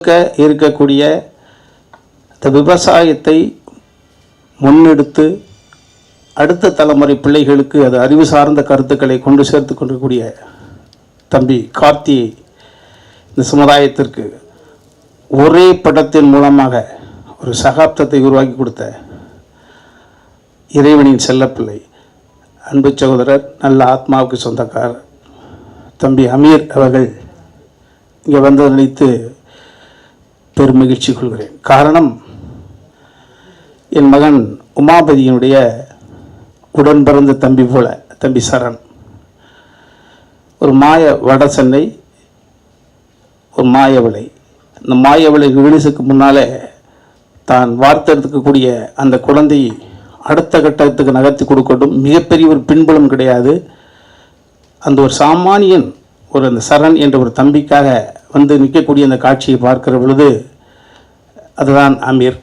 இருக்கக்கூடிய இந்த விவசாயத்தை முன்னெடுத்து அடுத்த தலைமுறை பிள்ளைகளுக்கு அது அறிவு சார்ந்த கருத்துக்களை கொண்டு சேர்த்து கொண்டிருக்கக்கூடிய தம்பி கார்த்தியை இந்த சமுதாயத்திற்கு ஒரே படத்தின் மூலமாக ஒரு சகாப்தத்தை உருவாக்கி கொடுத்த இறைவனின் செல்லப்பிள்ளை அன்பு சகோதரர் நல்ல ஆத்மாவுக்கு சொந்தக்காரர் தம்பி அமீர் அவர்கள் இங்கே வந்து நினைத்து பெரும் மகிழ்ச்சி கொள்கிறேன். காரணம், என் மகன் உமாபதியினுடைய உடன் பிறந்த தம்பி போல தம்பி சரண் ஒரு மாய வட சென்னை, ஒரு மாயவிளை. இந்த மாயவிளை ரிலீஸுக்கு முன்னாலே தான் வார்த்தெடுக்கக்கூடிய அந்த குழந்தையை அடுத்த கட்டத்துக்கு நகர்த்தி கொடுக்கட்டும். மிகப்பெரிய ஒரு பின்புலம் கிடையாது. அந்த ஒரு சாமானியன் ஒரு அந்த சரண் என்ற ஒரு தம்பிக்காக வந்து நிற்கக்கூடிய அந்த காட்சியை பார்க்கிற பொழுது அதுதான் அமீர்.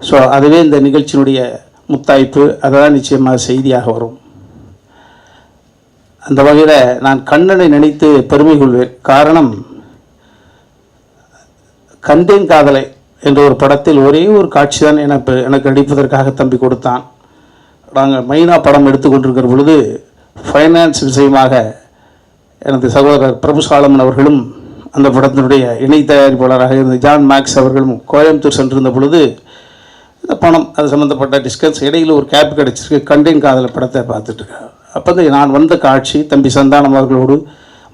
ஸோ அதுவே இந்த நிகழ்ச்சியினுடைய முத்தாய்ப்பு, அதுதான் நிச்சயமாக செய்தியாக வரும். அந்த வகையில் நான் கண்ணனை நினைத்து பெருமை கொள்வேன். காரணம், கண்டேன் காதலை என்ற ஒரு படத்தில் ஒரே ஒரு காட்சி தான் எனக்கு நடிப்பதற்காக தம்பி கொடுத்தான். நாங்கள் மைனா படம் எடுத்துக்கொண்டிருக்கிற பொழுது ஃபைனான்ஸ் விஷயமாக எனது சகோதரர் பிரபு சாலமன் அவர்களும் அந்த படத்தினுடைய இணை தயாரிப்பாளராக இருந்த ஜான் மேக்ஸ் அவர்களும் கோயம்புத்தூர் சென்றிருந்த பொழுது இந்த பணம் அது சம்மந்தப்பட்ட டிஸ்கஸ் இடையில் ஒரு கேப் கிடச்சிருக்கு. கண்டேன் காதலை படத்தை பார்த்துட்ருக்கேன். அப்போ நான் வந்த காட்சி தம்பி சந்தானம் அவர்களோடு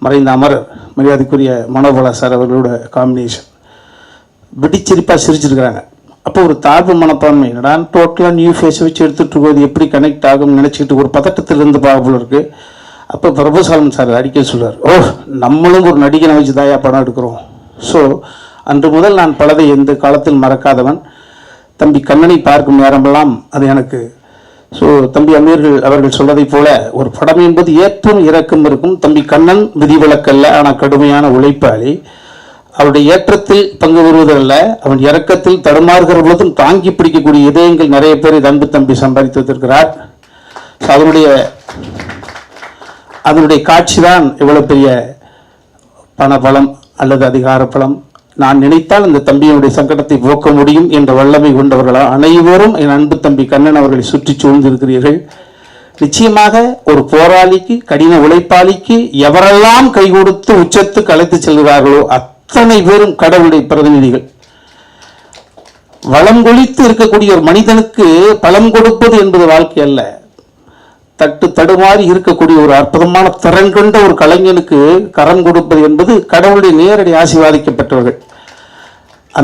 மறைந்த அமரர் மரியாதைக்குரிய மனோபலா சார் அவர்களோட காம்பினேஷன் வெடிச்சிரிப்பாக சிரிச்சிருக்கிறாங்க. அப்போ ஒரு தாழ்வு மனப்பான்மை, என்னடா டோட்டலாக நியூ ஃபேஸை வச்சு எடுத்துகிட்டு இருக்கோது எப்படி கனெக்ட் ஆகும்னு நினச்சிக்கிட்டு ஒரு பதட்டத்திலிருந்து பார்க்க இருக்குது. அப்போ பிரபுசாலன் சார் அடிக்க சொல்கிறார், நம்மளும் ஒரு நடிகனை வச்சு தாயா படம் எடுக்கிறோம். ஸோ அன்று முதல் நான் பலதை எந்த காலத்தில் மறக்காதவன். தம்பி கண்ணனை பார்க்கும் நேரமெல்லாம் அது எனக்கு. ஸோ தம்பி அமீர்கள் அவர்கள் சொல்வதைப் போல ஒரு படம் என்பது ஏற்றம் இறக்கம் இருக்கும். தம்பி கண்ணன் விதிவிலக்கல்ல, ஆனால் கடுமையான உழைப்பாளி. அவருடைய ஏற்றத்தில் பங்கு பெறுவதல்ல, அவன் இறக்கத்தில் தடுமாறுகிற பொழுதும் தாங்கி பிடிக்கக்கூடிய இதயங்கள் நிறைய பேர் அன்பு தம்பி சம்பாதித்து வைத்திருக்கிறார். அதனுடைய காட்சி தான் இவ்வளவு பெரிய பணபலம் அல்லது அதிகார பலம். நான் நினைத்தால் இந்த தம்பியினுடைய சங்கடத்தை போக்க முடியும் என்ற வல்லமை கொண்டவர்களா அனைவரும் என் அன்பு தம்பி கண்ணன் அவர்களை சுற்றி சூழ்ந்திருக்கிறீர்கள். நிச்சயமாக ஒரு போராளிக்கு, கடின உழைப்பாளிக்கு எவரெல்லாம் கை கொடுத்து உச்சத்துக்கு அழைத்து செல்கிறார்களோ அத்தனை பேரும் கடவுளுடைய பிரதிநிதிகள். வளம் கொளித்து இருக்கக்கூடிய ஒரு மனிதனுக்கு பலம் கொடுப்பது என்பது வாழ்க்கை அல்ல. தடுமாறி இருக்கக்கூடிய ஒரு அற்புதமான திறன் கொண்ட ஒரு கலைஞனுக்கு கரம் கொடுப்பது என்பது கடவுளுடைய நேரடி ஆசீர்வாதிக்கப்பட்டவர்கள்.